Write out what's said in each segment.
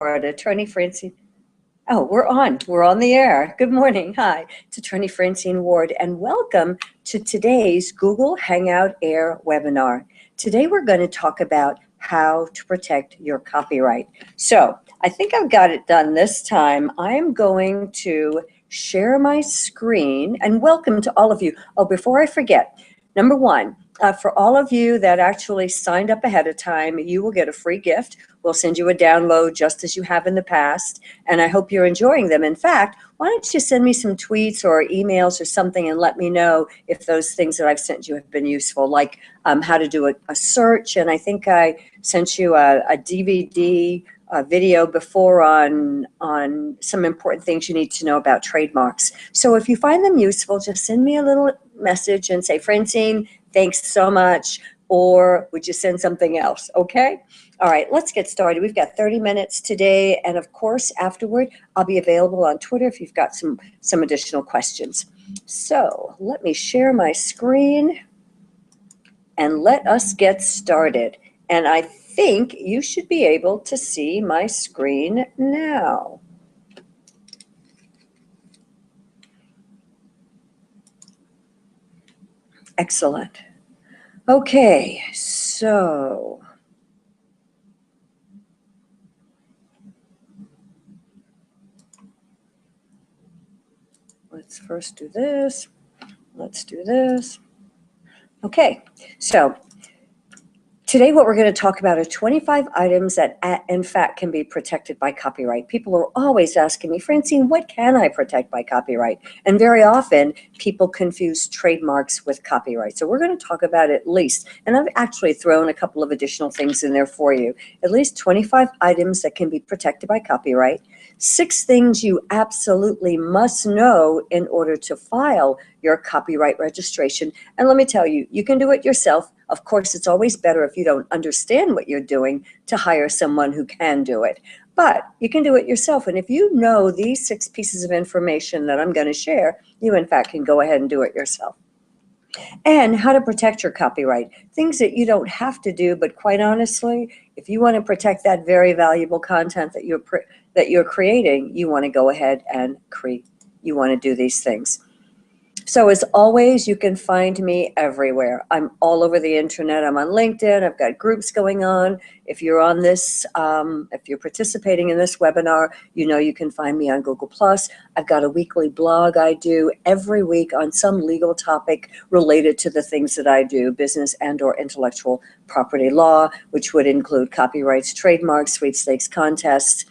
Attorney Francine. Oh, we're on. We're on the air. Good morning. Hi, it's Attorney Francine Ward, and welcome to today's Google Hangout Air webinar. Today we're going to talk about how to protect your copyright. So I think I've got it done this time. I'm going to share my screen, and welcome to all of you. Oh, before I forget, number one, for all of you that actually signed up ahead of time, you will get a free gift. We'll send you a download just as you have in the past, and I hope you're enjoying them. In fact, why don't you send me some tweets or emails or something and let me know if those things that I've sent you have been useful, like how to do a search, and I think I sent you a DVD video before on some important things you need to know about trademarks. So if you find them useful, just send me a little message and say, Francine, thanks so much, or would you send something else, okay? All right, let's get started. We've got 30 minutes today, and of course, afterward, I'll be available on Twitter if you've got some additional questions. So let me share my screen, and let us get started. And I think you should be able to see my screen now. Excellent. Okay, so let's first do this. Let's do this. Okay, so today what we're going to talk about are 25 items that in fact can be protected by copyright. People are always asking me, Francine, what can I protect by copyright? And very often people confuse trademarks with copyright. So we're going to talk about at least, and I've actually thrown a couple of additional things in there for you, at least 25 items that can be protected by copyright, 6 things you absolutely must know in order to file your copyright registration. And let me tell you, you can do it yourself. Of course, it's always better if you don't understand what you're doing to hire someone who can do it. But you can do it yourself. And if you know these 6 pieces of information that I'm going to share, you in fact can go ahead and do it yourself. And how to protect your copyright. Things that you don't have to do, but quite honestly, if you want to protect that very valuable content that you're creating, you want to go ahead and you want to do these things. So as always, you can find me everywhere. I'm all over the internet. I'm on LinkedIn. I've got groups going on. If you're on this, if you're participating in this webinar, you know you can find me on Google+. I've got a weekly blog I do every week on some legal topic related to the things that I do, business and or intellectual property law, which would include copyrights, trademarks, sweepstakes contests,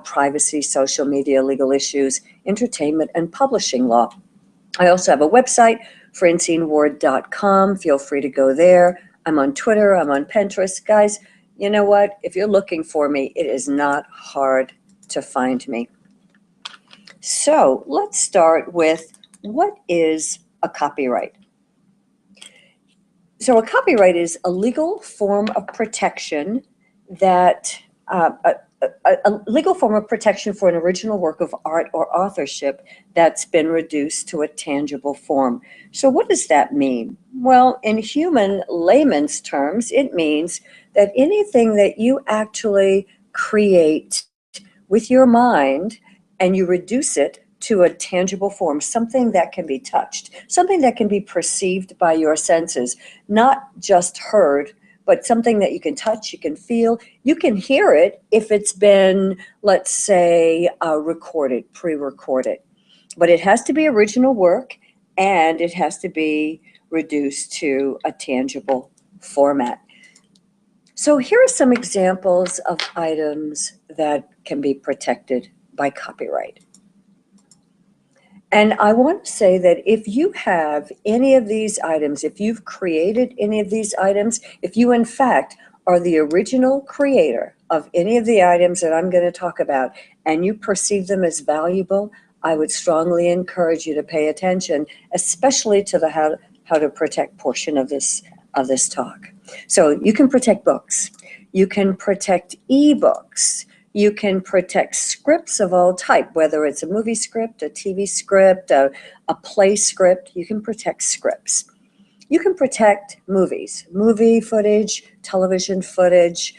privacy, social media, legal issues, entertainment, and publishing law. I also have a website, francineward.com. Feel free to go there. I'm on Twitter. I'm on Pinterest. Guys, you know what? If you're looking for me, it is not hard to find me. So let's start with, what is a copyright? So a copyright is a legal form of protection that a legal form of protection for an original work of art or authorship that's been reduced to a tangible form. So what does that mean? Well, in human layman's terms, it means that anything that you actually create with your mind and you reduce it to a tangible form, something that can be touched, something that can be perceived by your senses, not just heard, but something that you can touch, you can feel, you can hear it if it's been, let's say, recorded, pre-recorded. But it has to be original work, and it has to be reduced to a tangible format. So here are some examples of items that can be protected by copyright. And I want to say that if you have any of these items, if you've created any of these items, if you in fact are the original creator of any of the items that I'm going to talk about, and you perceive them as valuable, I would strongly encourage you to pay attention, especially to the how to protect portion of this talk. So you can protect books, you can protect ebooks, you can protect scripts of all type, whether it's a movie script, a TV script, a play script. You can protect scripts. You can protect movies, movie footage, television footage,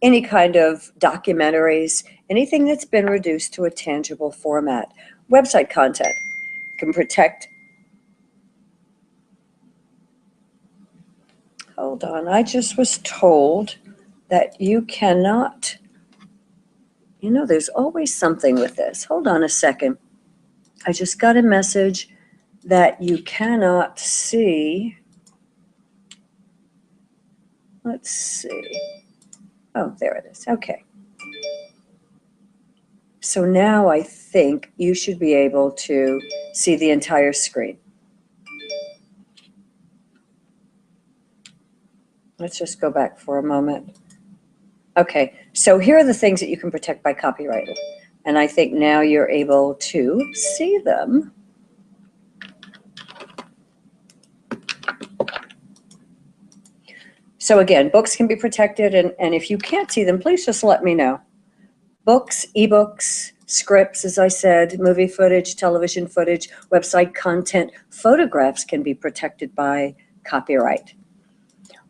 any kind of documentaries, anything that's been reduced to a tangible format. Website content can protect. Hold on, I just was told that you cannot, there's always something with this. Hold on a second. I just got a message that you cannot see. Let's see. Oh, there it is. Okay. So now I think you should be able to see the entire screen. Let's just go back for a moment. Okay, so here are the things that you can protect by copyright. And I think now you're able to see them. So again, books can be protected, and if you can't see them, please just let me know. Books, ebooks, scripts, as I said, movie footage, television footage, website content, photographs can be protected by copyright.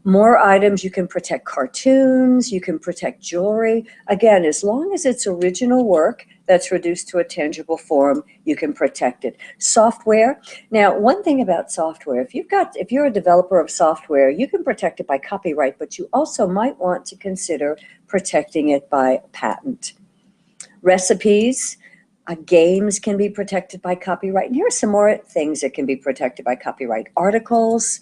More items, you can protect cartoons, you can protect jewelry. Again, as long as it's original work that's reduced to a tangible form, you can protect it. Software. Now, one thing about software, if you're a developer of software, you can protect it by copyright, but you also might want to consider protecting it by patent. Recipes, games can be protected by copyright. And here are some more things that can be protected by copyright. Articles,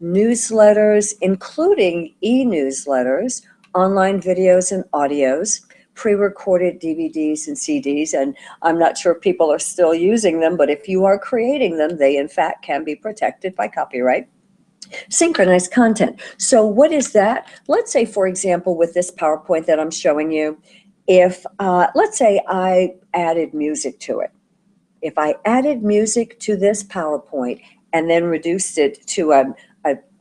newsletters, including e-newsletters, online videos and audios, pre-recorded DVDs and CDs, and I'm not sure if people are still using them, but if you are creating them, they in fact can be protected by copyright. Synchronized content. So what is that? Let's say, for example, with this PowerPoint that I'm showing you, if, let's say I added music to it. If I added music to this PowerPoint and then reduced it to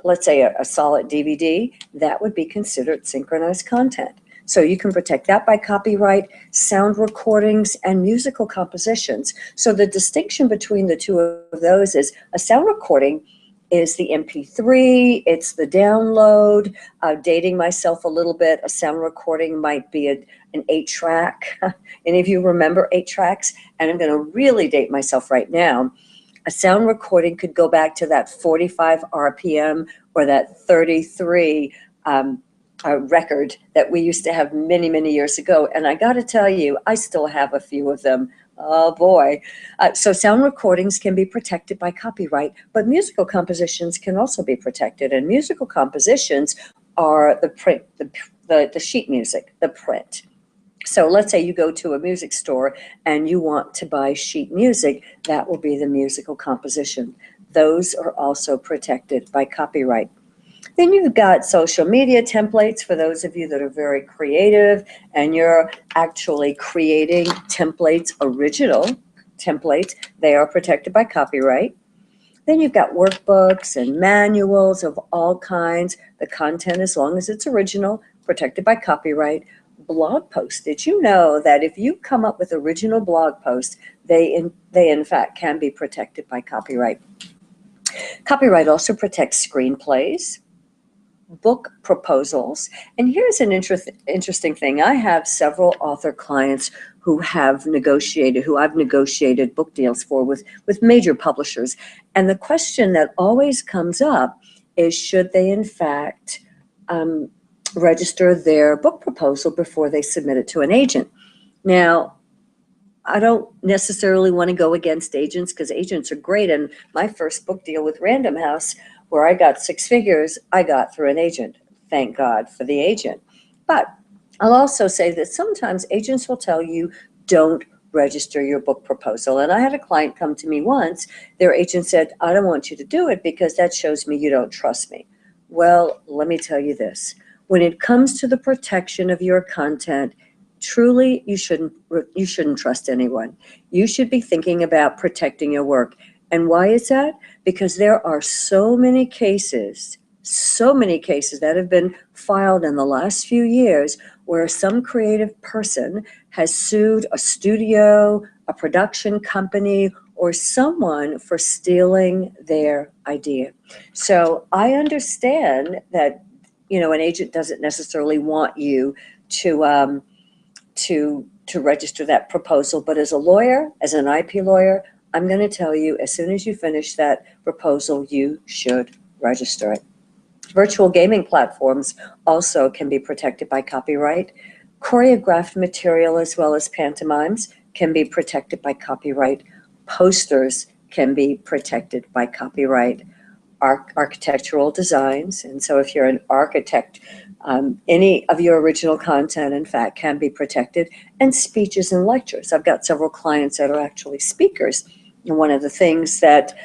let's say a solid DVD, that would be considered synchronized content. So you can protect that by copyright, sound recordings, and musical compositions. So the distinction between the two of those is a sound recording is the MP3, it's the download. Dating myself a little bit, a sound recording might be an 8-track. Any of you remember 8 tracks? And I'm going to really date myself right now. A sound recording could go back to that 45 RPM or that 33 record that we used to have many, many years ago. And I got to tell you, I still have a few of them. Oh boy. So sound recordings can be protected by copyright, but musical compositions can also be protected. And musical compositions are the print, the sheet music, the print. So let's say you go to a music store and you want to buy sheet music, that will be the musical composition. Those are also protected by copyright. Then you've got social media templates for those of you that are very creative and you're actually creating templates, original templates. They are protected by copyright. Then you've got workbooks and manuals of all kinds. The content, as long as it's original, protected by copyright. Blog posts. Did you know that if you come up with original blog posts, they in fact can be protected by copyright? Copyright also protects screenplays, book proposals. And here's an interesting thing. I have several author clients who I've negotiated book deals for with major publishers. And the question that always comes up is, should they in fact register their book proposal before they submit it to an agent? Now, I don't necessarily want to go against agents because agents are great. And my first book deal with Random House, where I got 6 figures, I got through an agent. Thank God for the agent. But I'll also say that sometimes agents will tell you, don't register your book proposal. And I had a client come to me once. Their agent said, I don't want you to do it because that shows me you don't trust me. Well, let me tell you this. When it comes to the protection of your content, truly, you shouldn't trust anyone. You should be thinking about protecting your work. And why is that? Because there are so many cases that have been filed in the last few years where some creative person has sued a studio, a production company, or someone for stealing their idea. So I understand that, an agent doesn't necessarily want you to register that proposal. But as a lawyer, as an IP lawyer, I'm going to tell you, as soon as you finish that proposal, you should register it. Virtual gaming platforms also can be protected by copyright. Choreographed material as well as pantomimes can be protected by copyright. Posters can be protected by copyright. Architectural designs, and so if you're an architect, any of your original content, in fact, can be protected. And speeches and lectures. I've got several clients that are actually speakers, and one of the things that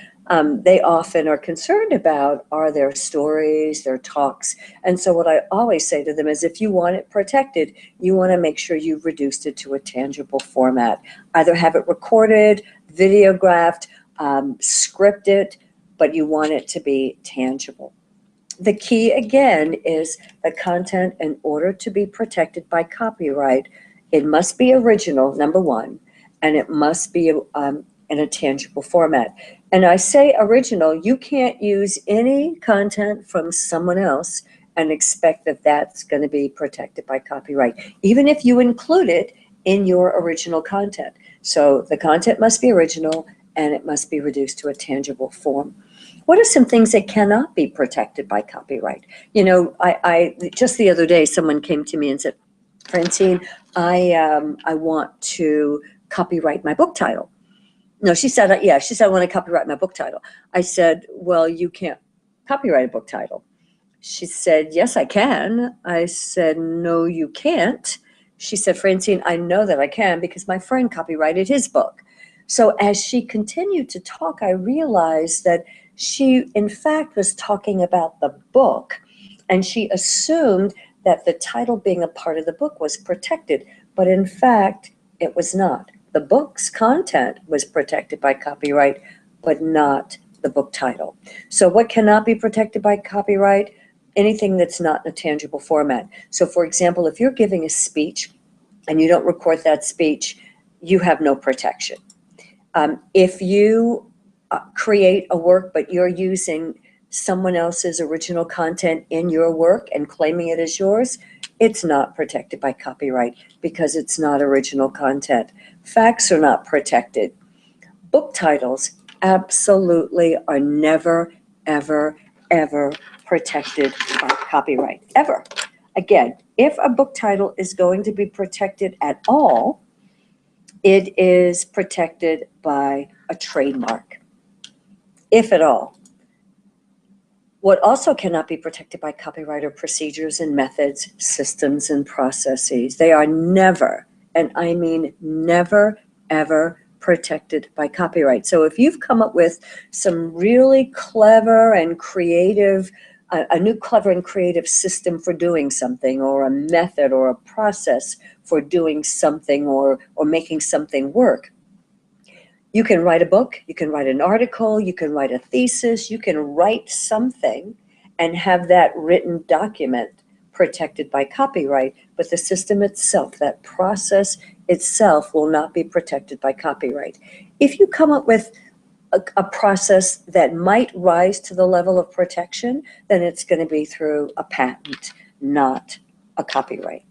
they often are concerned about are their stories, their talks. And so what I always say to them is, if you want it protected, you want to make sure you've reduced it to a tangible format. Either have it recorded, videographed, scripted, but you want it to be tangible. The key, again, is the content. In order to be protected by copyright, it must be original, number one, and it must be in a tangible format. And I say original, you can't use any content from someone else and expect that that's going to be protected by copyright, even if you include it in your original content. So the content must be original, and it must be reduced to a tangible form. What are some things that cannot be protected by copyright? You know, I just the other day, someone came to me and said, Francine, I want to copyright my book title. No, she said, yeah, she said, I want to copyright my book title. I said, well, you can't copyright a book title. She said, yes, I can. I said, no, you can't. She said, Francine, I know that I can because my friend copyrighted his book. So as she continued to talk, I realized that she, in fact, was talking about the book, and she assumed that the title being a part of the book was protected, but in fact, it was not. The book's content was protected by copyright, but not the book title. So what cannot be protected by copyright? Anything that's not in a tangible format. So for example, if you're giving a speech and you don't record that speech, you have no protection. If you create a work, but you're using someone else's original content in your work and claiming it as yours, it's not protected by copyright because it's not original content. Facts are not protected. Book titles absolutely are never, ever, ever protected by copyright, ever. Again, if a book title is going to be protected at all, it is protected by a trademark, if at all. What also cannot be protected by copyright are procedures and methods, systems and processes. They are never, and I mean never, ever protected by copyright. So if you've come up with some really clever and creative, a new clever and creative system for doing something, or a method or a process for doing something, or making something work, you can write a book, you can write an article, you can write a thesis, you can write something and have that written document protected by copyright, but the system itself, that process itself, will not be protected by copyright. If you come up with a process that might rise to the level of protection, then it's going to be through a patent, not a copyright.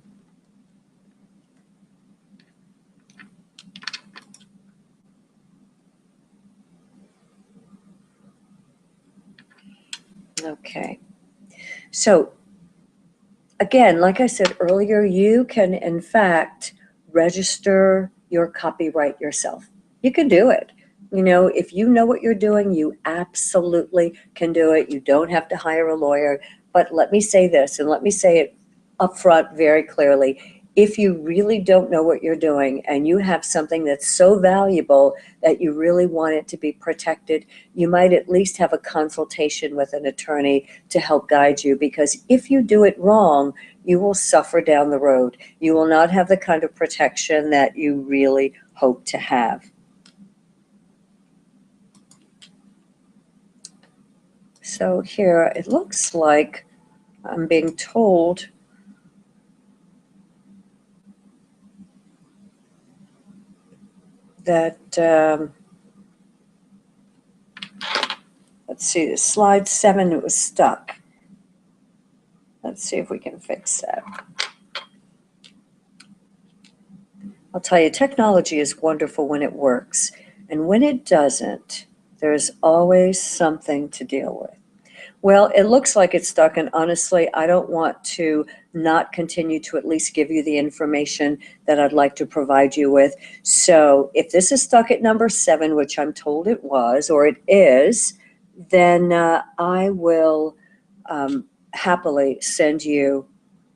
Okay, so again, like I said earlier, you can in fact register your copyright yourself. You can do it. You know, if you know what you're doing, you absolutely can do it. You don't have to hire a lawyer. But let me say this, and let me say it up front very clearly. If you really don't know what you're doing and you have something that's so valuable that you really want it to be protected, you might at least have a consultation with an attorney to help guide you, because if you do it wrong, you will suffer down the road. You will not have the kind of protection that you really hope to have. So here it looks like I'm being told that, let's see, slide 7, it was stuck. Let's see if we can fix that. I'll tell you, technology is wonderful when it works. And when it doesn't, there's always something to deal with. Well, it looks like it's stuck, and honestly, I don't want to not continue to at least give you the information that I'd like to provide you with. So if this is stuck at number 7, which I'm told it was, or it is, then I will happily send you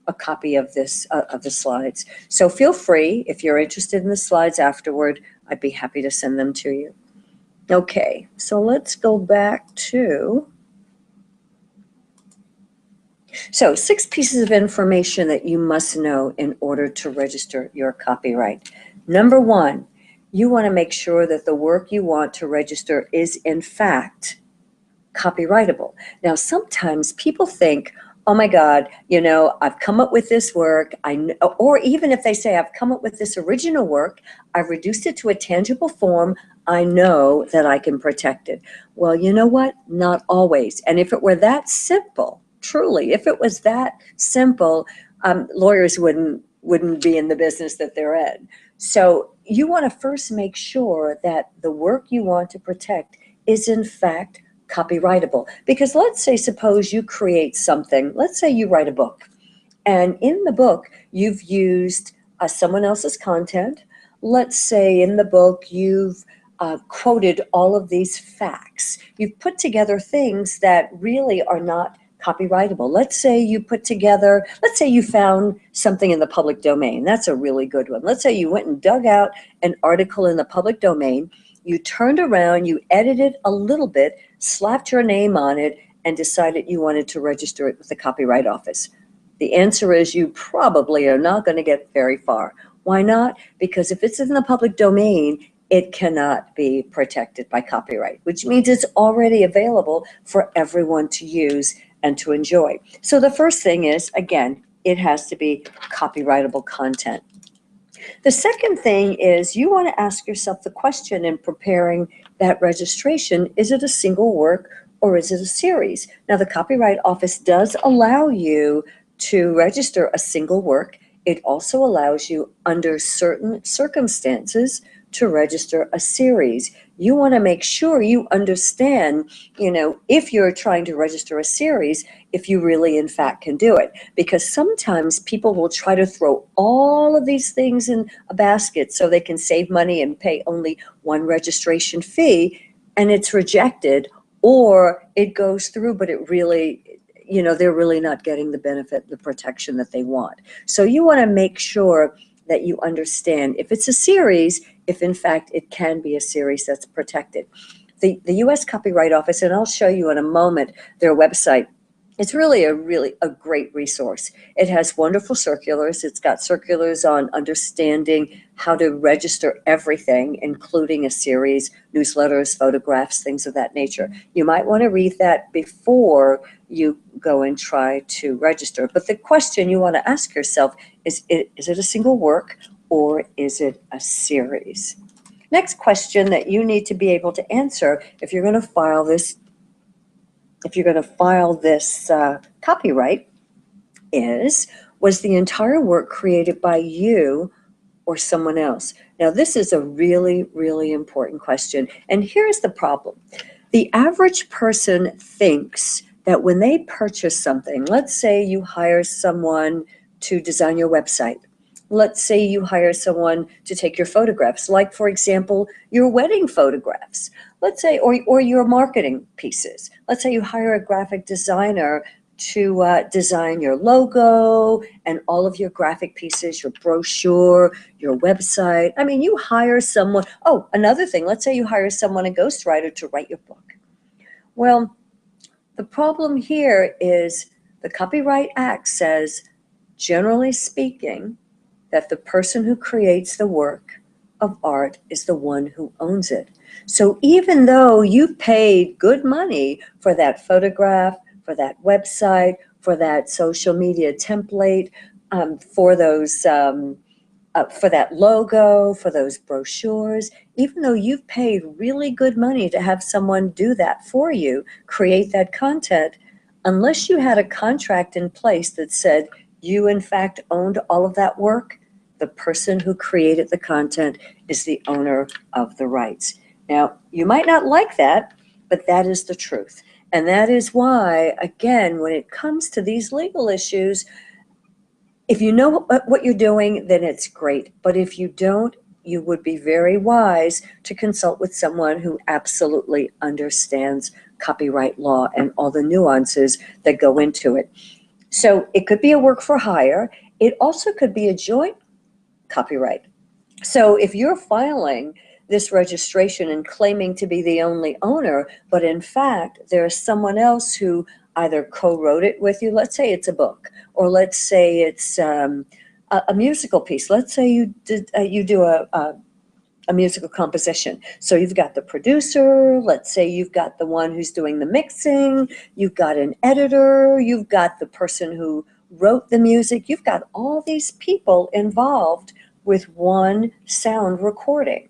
a copy of this, of the slides. So feel free, if you're interested in the slides afterward, I'd be happy to send them to you. Okay, so let's go back to, so 6 pieces of information that you must know in order to register your copyright. Number 1, you want to make sure that the work you want to register is in fact copyrightable. Now, sometimes people think, oh my God, you know, I've come up with this work, or even if they say, I've come up with this original work, I've reduced it to a tangible form, I know that I can protect it. Well, you know what? Not always. And if it were that simple, truly, if it was that simple, lawyers wouldn't be in the business that they're in. So you want to first make sure that the work you want to protect is in fact copyrightable. Because let's say, suppose you create something, let's say you write a book, and in the book you've used someone else's content. Let's say in the book you've quoted all of these facts. You've put together things that really are not copyrightable. Let's say you put together, let's say you found something in the public domain. That's a really good one. Let's say you went and dug out an article in the public domain. You turned around, you edited a little bit, slapped your name on it, and decided you wanted to register it with the Copyright Office. The answer is you probably are not going to get very far. Why not? Because if it's in the public domain, it cannot be protected by copyright, which means it's already available for everyone to use and to enjoy. So the first thing is, again, it has to be copyrightable content. The second thing is you want to ask yourself the question in preparing that registration, is it a single work or is it a series? Now, the Copyright Office does allow you to register a single work. It also allows you, under certain circumstances, to register a series. You want to make sure you understand, you know, if you're trying to register a series, if you really in fact can do it. Because sometimes people will try to throw all of these things in a basket so they can save money and pay only one registration fee, and it's rejected, or it goes through, but it really, you know, they're really not getting the benefit, the protection that they want. So you want to make sure that you understand if it's a series, if in fact it can be a series that's protected. The U.S. Copyright Office, and I'll show you in a moment their website, it's really a great resource. It has wonderful circulars. It's got circulars on understanding how to register everything, including a series, newsletters, photographs, things of that nature. You might want to read that before you go and try to register. But the question you want to ask yourself is it a single work or is it a series? Next question that you need to be able to answer if you're going to file this copyright is, was the entire work created by you or someone else? Now, this is a really, really important question. And here's the problem. The average person thinks that when they purchase something, let's say you hire someone to design your website. Let's say you hire someone to take your photographs, like, for example, your wedding photographs. Let's say, or your marketing pieces. Let's say you hire a graphic designer to design your logo and all of your graphic pieces, your brochure, your website. I mean, you hire someone. Oh, another thing, let's say you hire someone, a ghostwriter, to write your book. Well, the problem here is the Copyright Act says, generally speaking, that the person who creates the work of art is the one who owns it. So even though you paid good money for that photograph, for that website, for that social media template, for that logo, for those brochures, even though you've paid really good money to have someone do that for you, create that content, unless you had a contract in place that said you in fact owned all of that work, the person who created the content is the owner of the rights. Now, you might not like that, but that is the truth. And that is why, again, when it comes to these legal issues, if you know what you're doing, then it's great. But if you don't, you would be very wise to consult with someone who absolutely understands copyright law and all the nuances that go into it. So it could be a work for hire. It also could be a joint copyright. So if you're filing this registration and claiming to be the only owner, but in fact, there's someone else who either co-wrote it with you, let's say it's a book, or let's say it's a musical piece. Let's say you do a musical composition. So you've got the producer, let's say you've got the one who's doing the mixing, you've got an editor, you've got the person who wrote the music, you've got all these people involved with one sound recording.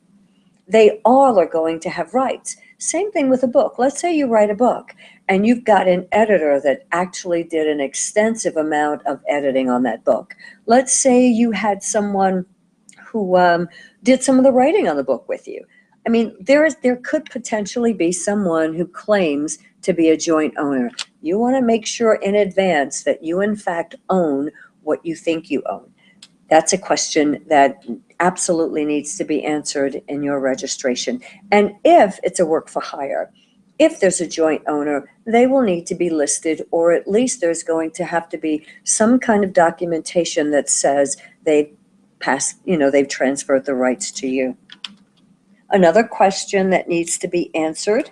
They all are going to have rights. Same thing with a book. Let's say you write a book and you've got an editor that actually did an extensive amount of editing on that book. Let's say you had someone who did some of the writing on the book with you. I mean, there could potentially be someone who claims to be a joint owner. You want to make sure in advance that you in fact own what you think you own. That's a question that absolutely needs to be answered in your registration. And if it's a work for hire, if there's a joint owner, they will need to be listed, or at least there's going to have to be some kind of documentation that says they've transferred the rights to you. Another question that needs to be answered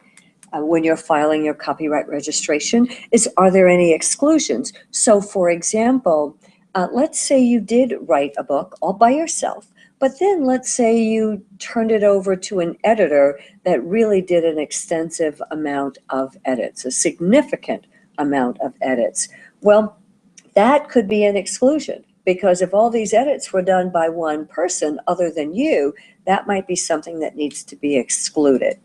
when you're filing your copyright registration is, are there any exclusions? So for example, let's say you did write a book all by yourself, but then let's say you turned it over to an editor that really did an extensive amount of edits, a significant amount of edits. Well, that could be an exclusion, because if all these edits were done by one person other than you, that might be something that needs to be excluded.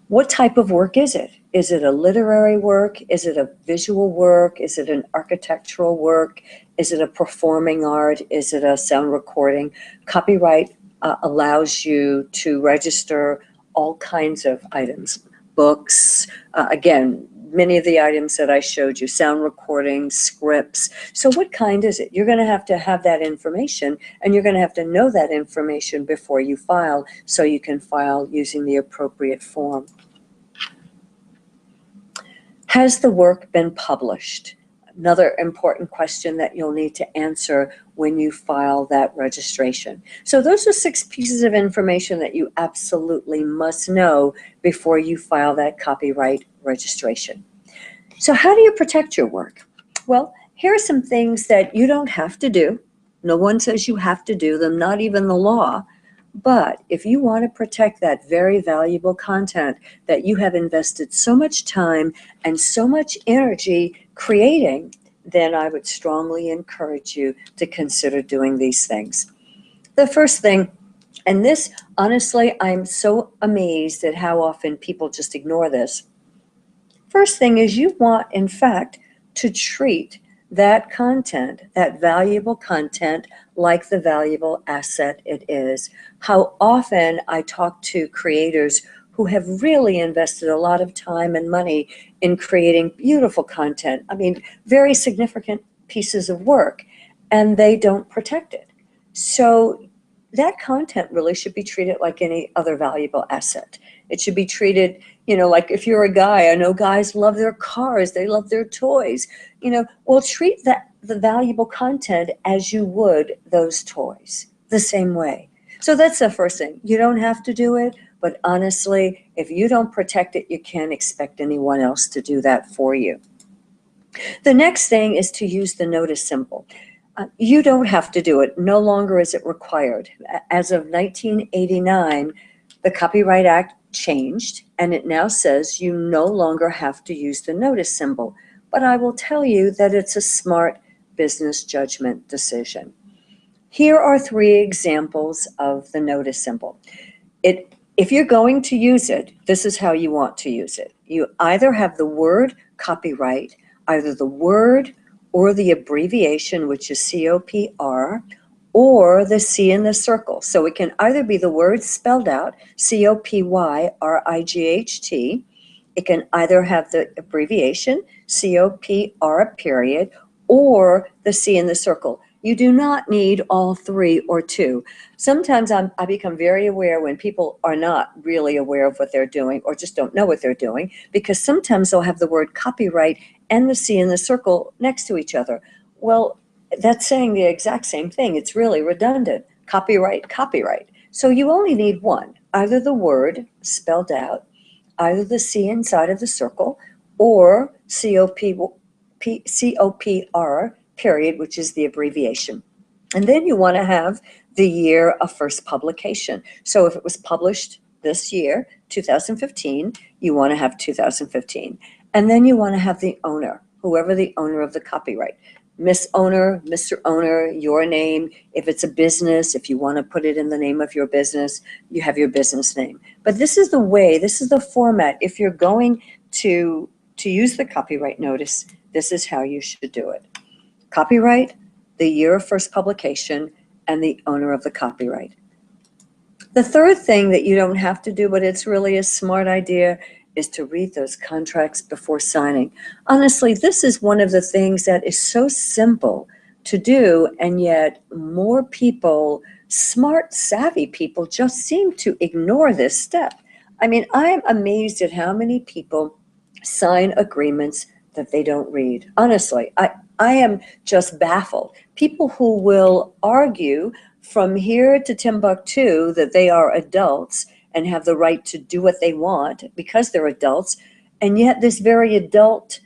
What type of work is it? Is it a literary work? Is it a visual work? Is it an architectural work? Is it a performing art? Is it a sound recording? Copyright allows you to register all kinds of items, books, again, many of the items that I showed you, sound recordings, scripts. So what kind is it? You're going to have that information, and you're going to have to know that information before you file, so you can file using the appropriate form. Has the work been published? Another important question that you'll need to answer when you file that registration. So those are 6 pieces of information that you absolutely must know before you file that copyright registration. So how do you protect your work? Well, here are some things that you don't have to do. No one says you have to do them, not even the law. But if you want to protect that very valuable content that you have invested so much time and so much energy creating, then I would strongly encourage you to consider doing these things. The first thing, and this, honestly, I'm so amazed at how often people just ignore this. First thing is, you want, in fact, to treat that content, that valuable content, like the valuable asset it is. How often I talk to creators who have really invested a lot of time and money in creating beautiful content, I mean, very significant pieces of work, and they don't protect it. So that content really should be treated like any other valuable asset. It should be treated, like if you're a guy, I know guys love their cars, they love their toys, well, treat the valuable content as you would those toys, the same way. So that's the first thing. You don't have to do it, but honestly, if you don't protect it, you can't expect anyone else to do that for you. The next thing is to use the notice symbol. You don't have to do it. No longer is it required. As of 1989, the Copyright Act changed, and it now says you no longer have to use the notice symbol. But I will tell you that it's a smart business judgment decision. Here are 3 examples of the notice symbol. If you're going to use it, this is how you want to use it. You either have the word copyright, either the word or the abbreviation, which is COPR, or the C in the circle. So it can either be the word spelled out, COPYRIGHT. It can either have the abbreviation, COPR period, or the C in the circle. You do not need all three or two. Sometimes I become very aware when people are not really aware of what they're doing or just don't know what they're doing, because sometimes they'll have the word copyright and the C in the circle next to each other. Well, that's saying the exact same thing. It's really redundant. Copyright, copyright. So you only need one, either the word spelled out, either the C inside of the circle, or COPR period, which is the abbreviation. And then you want to have the year of first publication. So if it was published this year, 2015, you want to have 2015. And then you want to have the owner, whoever the owner of the copyright. Miss Owner, Mr. Owner, your name. If it's a business, if you want to put it in the name of your business, you have your business name. But this is the way, this is the format. If you're going to use the copyright notice, this is how you should do it. Copyright, the year of first publication, and the owner of the copyright. The third thing that you don't have to do, but it's really a smart idea, is to read those contracts before signing. Honestly, this is one of the things that is so simple to do, and yet more people, smart, savvy people, just seem to ignore this step. I mean, I am amazed at how many people sign agreements that they don't read. Honestly, I am just baffled. People who will argue from here to Timbuktu that they are adults and have the right to do what they want because they're adults, and yet this very adult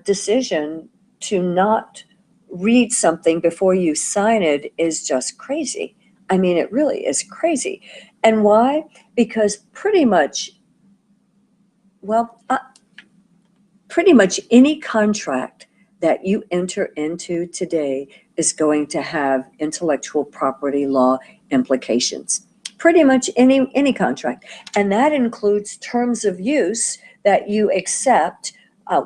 decision to not read something before you sign it is just crazy. I mean, it really is crazy. And why? Because pretty much any contract that you enter into today is going to have intellectual property law implications. Pretty much any contract. And that includes terms of use that you accept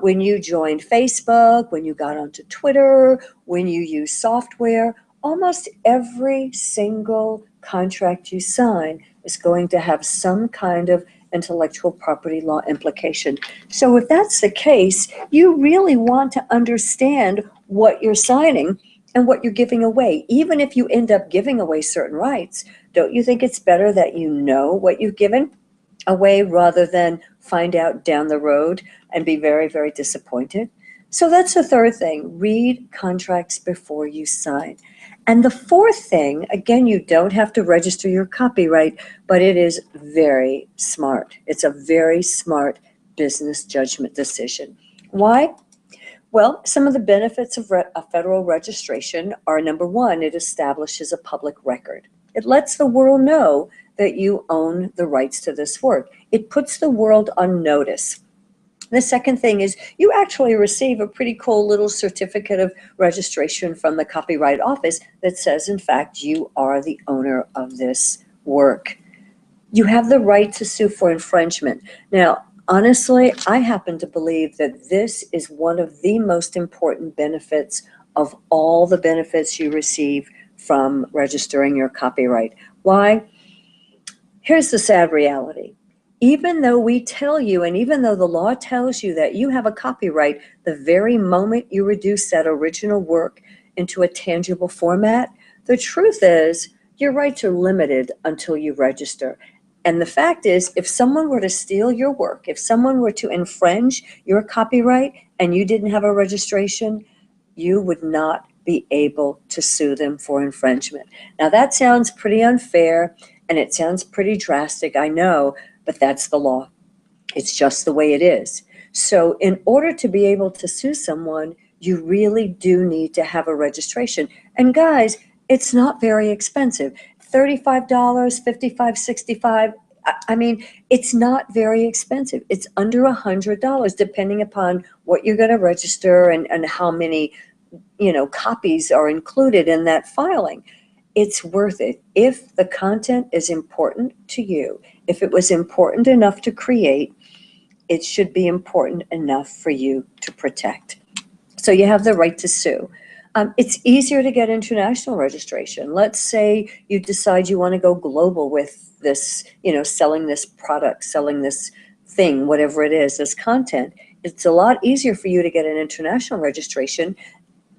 when you joined Facebook, when you got onto Twitter, when you use software. Almost every single contract you sign is going to have some kind of intellectual property law implication. So if that's the case, you really want to understand what you're signing and what you're giving away. Even if you end up giving away certain rights, don't you think it's better that you know what you've given away rather than find out down the road and be very, very disappointed? So that's the third thing. Read contracts before you sign. And the fourth thing, again, you don't have to register your copyright, but it is very smart. It's a very smart business judgment decision. Why? Well, some of the benefits of a federal registration are, number one, it establishes a public record. It lets the world know that you own the rights to this work. It puts the world on notice. The second thing is you actually receive a pretty cool little certificate of registration from the Copyright Office that says, in fact, you are the owner of this work. You have the right to sue for infringement. Now, honestly, I happen to believe that this is one of the most important benefits of all the benefits you receive from registering your copyright. Why? Here's the sad reality. Even though we tell you, and even though the law tells you that you have a copyright the very moment you reduce that original work into a tangible format, the truth is your rights are limited until you register. And the fact is, if someone were to steal your work, if someone were to infringe your copyright and you didn't have a registration, you would not be able to sue them for infringement. Now that sounds pretty unfair and it sounds pretty drastic, I know, but that's the law. It's just the way it is. So in order to be able to sue someone, you really do need to have a registration. And guys, it's not very expensive. $35, $55, $65. I mean, it's not very expensive. It's under $100, depending upon what you're going to register and how many, copies are included in that filing. It's worth it if the content is important to you. If it was important enough to create, it should be important enough for you to protect. So you have the right to sue. It's easier to get international registration. Let's say you decide you want to go global with this, selling this product, selling this thing, whatever it is, this content. It's a lot easier for you to get an international registration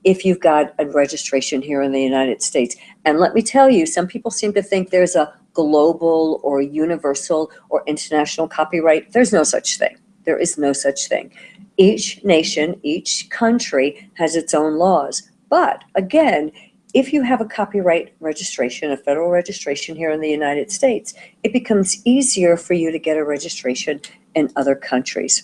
if you've got a registration here in the United States. And let me tell you, some people seem to think there's a global or universal or international copyright. There's no such thing. There is no such thing. Each nation, each country has its own laws. But again, if you have a copyright registration, a federal registration here in the United States, it becomes easier for you to get a registration in other countries.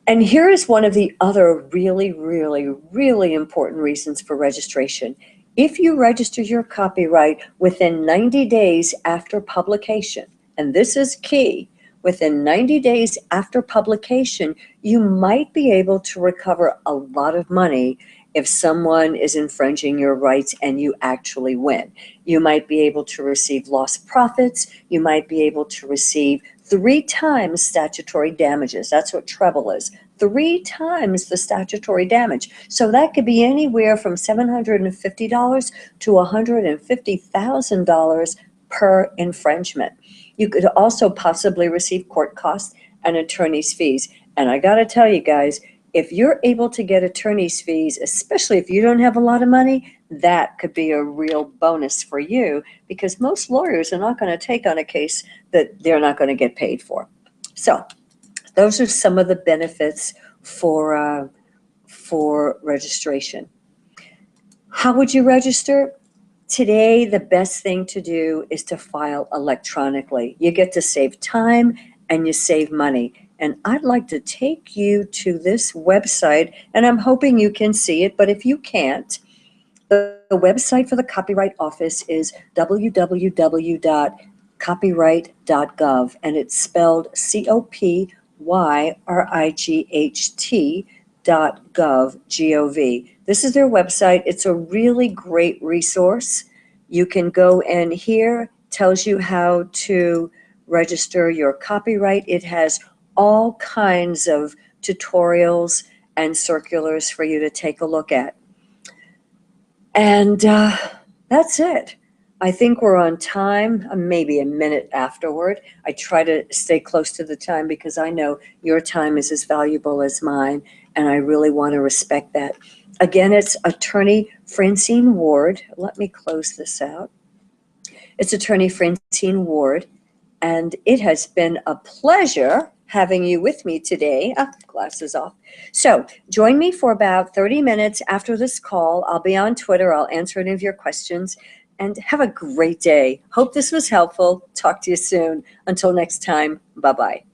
And here is one of the other really, really, really important reasons for registration. If you register your copyright within 90 days after publication, and this is key, within 90 days after publication, you might be able to recover a lot of money if someone is infringing your rights and you actually win. You might be able to receive lost profits. You might be able to receive 3 times statutory damages. That's what treble is. 3 times the statutory damage. So that could be anywhere from $750 to $150,000 per infringement. You could also possibly receive court costs and attorney's fees. And I got to tell you guys, if you're able to get attorney's fees, especially if you don't have a lot of money, that could be a real bonus for you, because most lawyers are not going to take on a case that they're not going to get paid for. So those are some of the benefits for registration. How would you register? Today, the best thing to do is to file electronically. You get to save time and you save money. And I'd like to take you to this website, and I'm hoping you can see it, but if you can't, the website for the Copyright Office is www.copyright.gov, and it's spelled COPYRIGHT.gov, G-O-V. This is their website. It's a really great resource. You can go in here, tells you how to register your copyright. It has all kinds of tutorials and circulars for you to take a look at. And that's it. I think we're on time, maybe a minute afterward. I try to stay close to the time because I know your time is as valuable as mine, and I really want to respect that. Again, it's Attorney Francine Ward. Let me close this out. It's Attorney Francine Ward, and it has been a pleasure having you with me today. Glasses off. So join me for about 30 minutes after this call. I'll be on Twitter. I'll answer any of your questions. And have a great day. Hope this was helpful. Talk to you soon. Until next time, bye-bye.